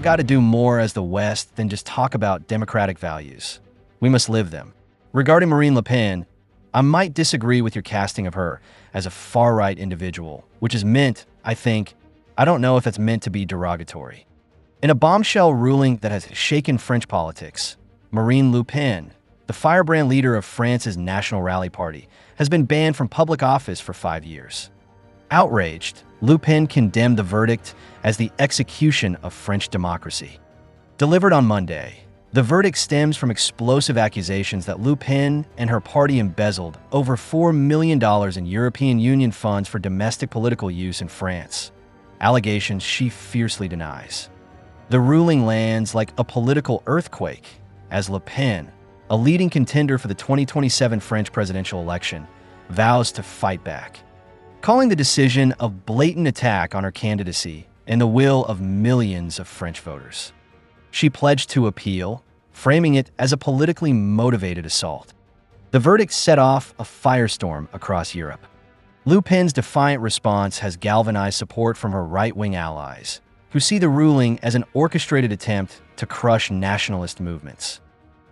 have got to do more as the West than just talk about democratic values. We must live them. Regarding Marine Le Pen, I might disagree with your casting of her as a far-right individual, which is meant, I don't know if it's meant to be derogatory. In a bombshell ruling that has shaken French politics, Marine Le Pen, the firebrand leader of France's National Rally Party, has been banned from public office for 5 years. Outraged, Le Pen condemned the verdict as the execution of French democracy. Delivered on Monday, the verdict stems from explosive accusations that Le Pen and her party embezzled over $4 million in European Union funds for domestic political use in France, allegations she fiercely denies. The ruling lands like a political earthquake as Le Pen, a leading contender for the 2027 French presidential election, vows to fight back, calling the decision a blatant attack on her candidacy and the will of millions of French voters. She pledged to appeal, framing it as a politically motivated assault. The verdict set off a firestorm across Europe. Le Pen's defiant response has galvanized support from her right-wing allies, who see the ruling as an orchestrated attempt to crush nationalist movements.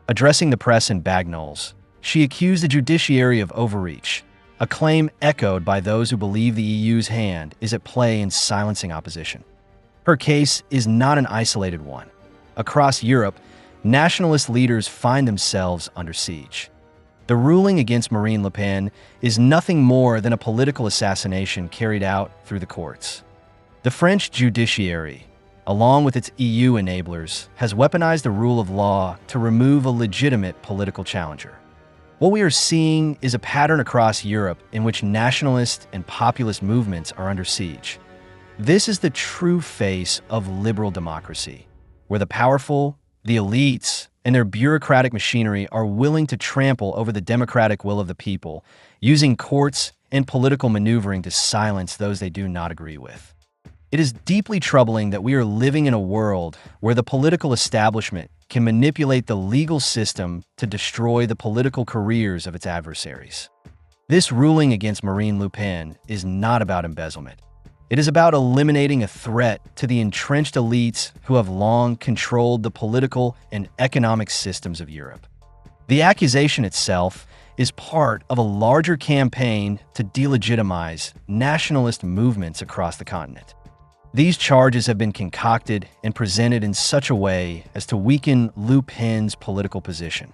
Addressing the press in Bagnols, she accused the judiciary of overreach, a claim echoed by those who believe the EU's hand is at play in silencing opposition. Her case is not an isolated one. Across Europe, nationalist leaders find themselves under siege. The ruling against Marine Le Pen is nothing more than a political assassination carried out through the courts. The French judiciary, along with its EU enablers, has weaponized the rule of law to remove a legitimate political challenger. What we are seeing is a pattern across Europe in which nationalist and populist movements are under siege. This is the true face of liberal democracy, where the powerful, the elites, and their bureaucratic machinery are willing to trample over the democratic will of the people, using courts and political maneuvering to silence those they do not agree with. It is deeply troubling that we are living in a world where the political establishment can manipulate the legal system to destroy the political careers of its adversaries. This ruling against Marine Le Pen is not about embezzlement. It is about eliminating a threat to the entrenched elites who have long controlled the political and economic systems of Europe. The accusation itself is part of a larger campaign to delegitimize nationalist movements across the continent. These charges have been concocted and presented in such a way as to weaken Le Pen's political position.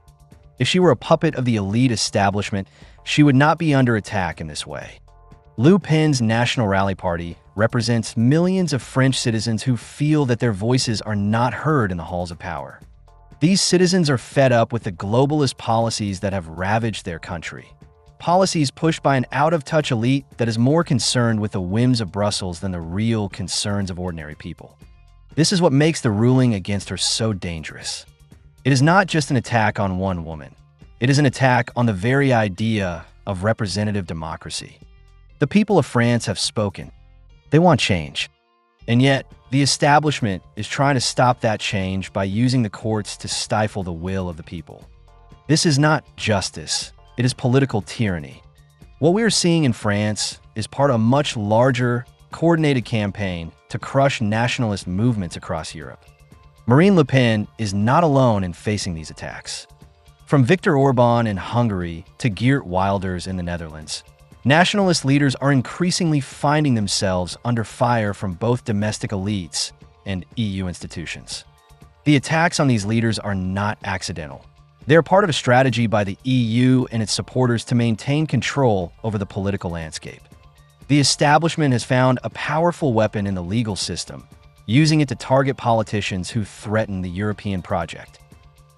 If she were a puppet of the elite establishment, she would not be under attack in this way. Le Pen's National Rally Party represents millions of French citizens who feel that their voices are not heard in the halls of power. These citizens are fed up with the globalist policies that have ravaged their country. Policies pushed by an out-of-touch elite that is more concerned with the whims of Brussels than the real concerns of ordinary people. This is what makes the ruling against her so dangerous. It is not just an attack on one woman. It is an attack on the very idea of representative democracy. The people of France have spoken. They want change. And yet, the establishment is trying to stop that change by using the courts to stifle the will of the people. This is not justice. It is political tyranny. What we are seeing in France is part of a much larger, coordinated campaign to crush nationalist movements across Europe. Marine Le Pen is not alone in facing these attacks. From Viktor Orban in Hungary to Geert Wilders in the Netherlands, nationalist leaders are increasingly finding themselves under fire from both domestic elites and EU institutions. The attacks on these leaders are not accidental. They are part of a strategy by the EU and its supporters to maintain control over the political landscape. The establishment has found a powerful weapon in the legal system, using it to target politicians who threaten the European project.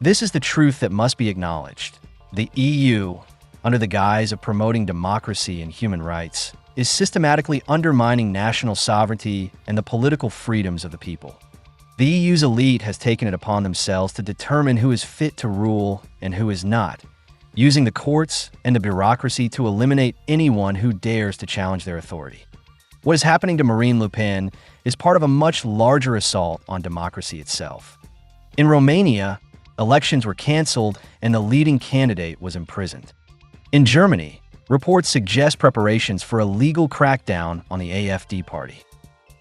This is the truth that must be acknowledged. The EU, under the guise of promoting democracy and human rights, is systematically undermining national sovereignty and the political freedoms of the people. The EU's elite has taken it upon themselves to determine who is fit to rule and who is not, using the courts and the bureaucracy to eliminate anyone who dares to challenge their authority. What is happening to Marine Le Pen is part of a much larger assault on democracy itself. In Romania, elections were canceled and the leading candidate was imprisoned. In Germany, reports suggest preparations for a legal crackdown on the AfD party.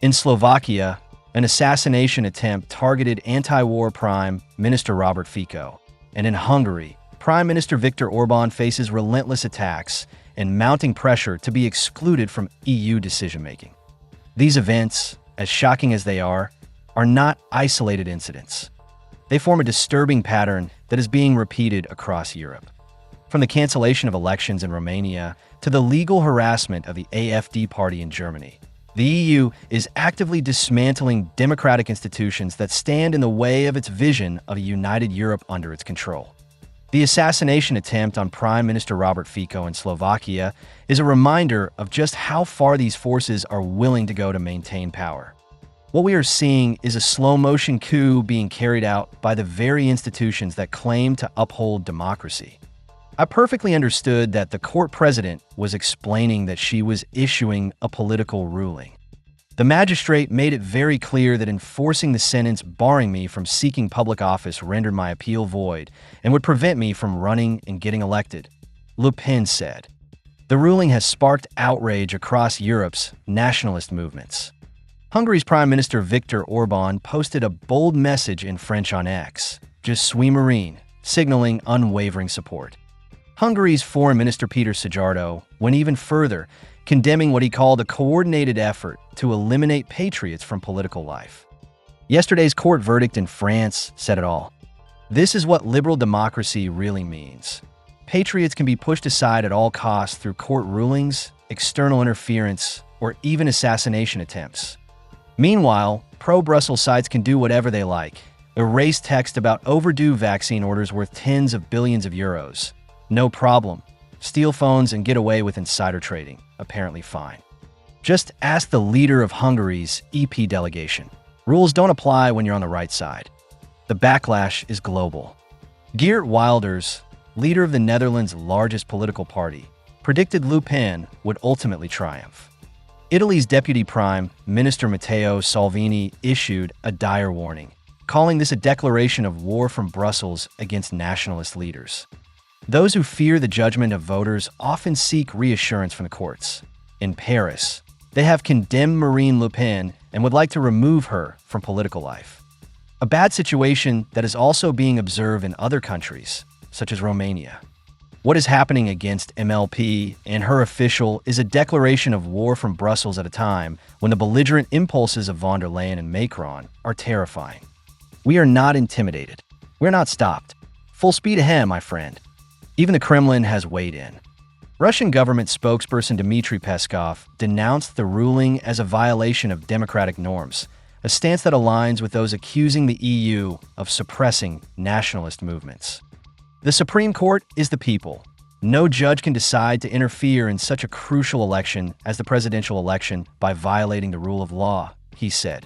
In Slovakia, An assassination attempt targeted anti-war Prime Minister Robert Fico. And in Hungary, Prime Minister Viktor Orban faces relentless attacks and mounting pressure to be excluded from EU decision-making. These events, as shocking as they are not isolated incidents. They form a disturbing pattern that is being repeated across Europe. From the cancellation of elections in Romania to the legal harassment of the AfD party in Germany, the EU is actively dismantling democratic institutions that stand in the way of its vision of a united Europe under its control. The assassination attempt on Prime Minister Robert Fico in Slovakia is a reminder of just how far these forces are willing to go to maintain power. What we are seeing is a slow-motion coup being carried out by the very institutions that claim to uphold democracy. I perfectly understood that the court president was explaining that she was issuing a political ruling. The magistrate made it very clear that enforcing the sentence barring me from seeking public office rendered my appeal void and would prevent me from running and getting elected, Le Pen said. The ruling has sparked outrage across Europe's nationalist movements. Hungary's Prime Minister Viktor Orban posted a bold message in French on X, Je suis marine, signaling unwavering support. Hungary's Foreign Minister Peter Szijjártó went even further, condemning what he called a coordinated effort to eliminate patriots from political life. Yesterday's court verdict in France said it all. This is what liberal democracy really means. Patriots can be pushed aside at all costs through court rulings, external interference, or even assassination attempts. Meanwhile, pro-Brussels sites can do whatever they like, erase text about overdue vaccine orders worth tens of billions of euros. No problem. Steal phones and get away with insider trading. Apparently fine. Just ask the leader of Hungary's EP delegation. Rules don't apply when you're on the right side. The backlash is global. Geert Wilders, leader of the Netherlands' largest political party, predicted Le Pen would ultimately triumph. Italy's Deputy Prime Minister Matteo Salvini issued a dire warning, calling this a declaration of war from Brussels against nationalist leaders. Those who fear the judgment of voters often seek reassurance from the courts. In Paris, they have condemned Marine Le Pen and would like to remove her from political life. A bad situation that is also being observed in other countries, such as Romania. What is happening against MLP and her official is a declaration of war from Brussels at a time when the belligerent impulses of von der Leyen and Macron are terrifying. We are not intimidated. We're not stopped. Full speed ahead, my friend. Even the Kremlin has weighed in. Russian government spokesperson Dmitry Peskov denounced the ruling as a violation of democratic norms, a stance that aligns with those accusing the EU of suppressing nationalist movements. The Supreme Court is the people. No judge can decide to interfere in such a crucial election as the presidential election by violating the rule of law, he said.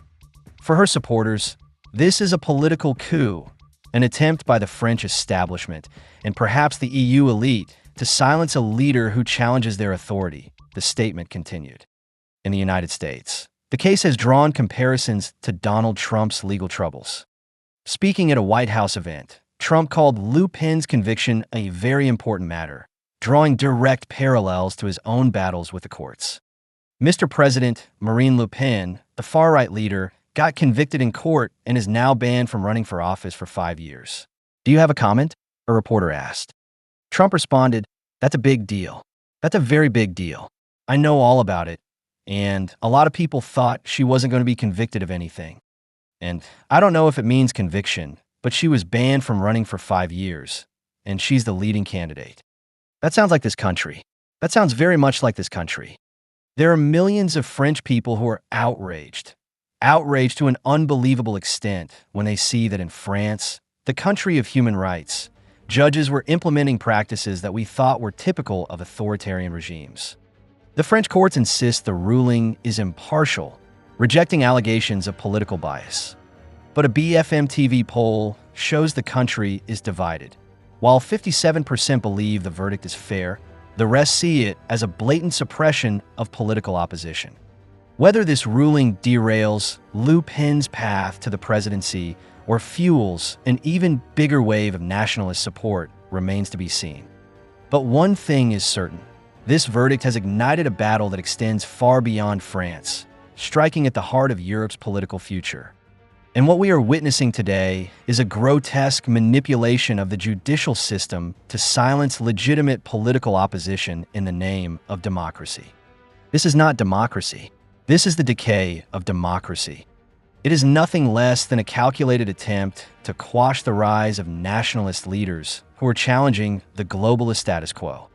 For her supporters, this is a political coup, an attempt by the French establishment and perhaps the EU elite to silence a leader who challenges their authority, the statement continued. In the United States, the case has drawn comparisons to Donald Trump's legal troubles. Speaking at a White House event, Trump called Le Pen's conviction a very important matter, drawing direct parallels to his own battles with the courts. Mr. President, Marine Le Pen, the far-right leader, got convicted in court and is now banned from running for office for 5 years. Do you have a comment? A reporter asked. Trump responded, "That's a big deal. That's a very big deal. I know all about it. And a lot of people thought she wasn't going to be convicted of anything. And I don't know if it means conviction, but she was banned from running for 5 years. And she's the leading candidate." That sounds like this country. That sounds very much like this country. There are millions of French people who are outraged to an unbelievable extent when they see that in France, the country of human rights, judges were implementing practices that we thought were typical of authoritarian regimes. The French courts insist the ruling is impartial, rejecting allegations of political bias. But a BFM TV poll shows the country is divided. While 57% believe the verdict is fair, the rest see it as a blatant suppression of political opposition. Whether this ruling derails Le Pen's path to the presidency or fuels an even bigger wave of nationalist support remains to be seen. But one thing is certain. This verdict has ignited a battle that extends far beyond France, striking at the heart of Europe's political future. And what we are witnessing today is a grotesque manipulation of the judicial system to silence legitimate political opposition in the name of democracy. This is not democracy. This is the decay of democracy. It is nothing less than a calculated attempt to quash the rise of nationalist leaders who are challenging the globalist status quo.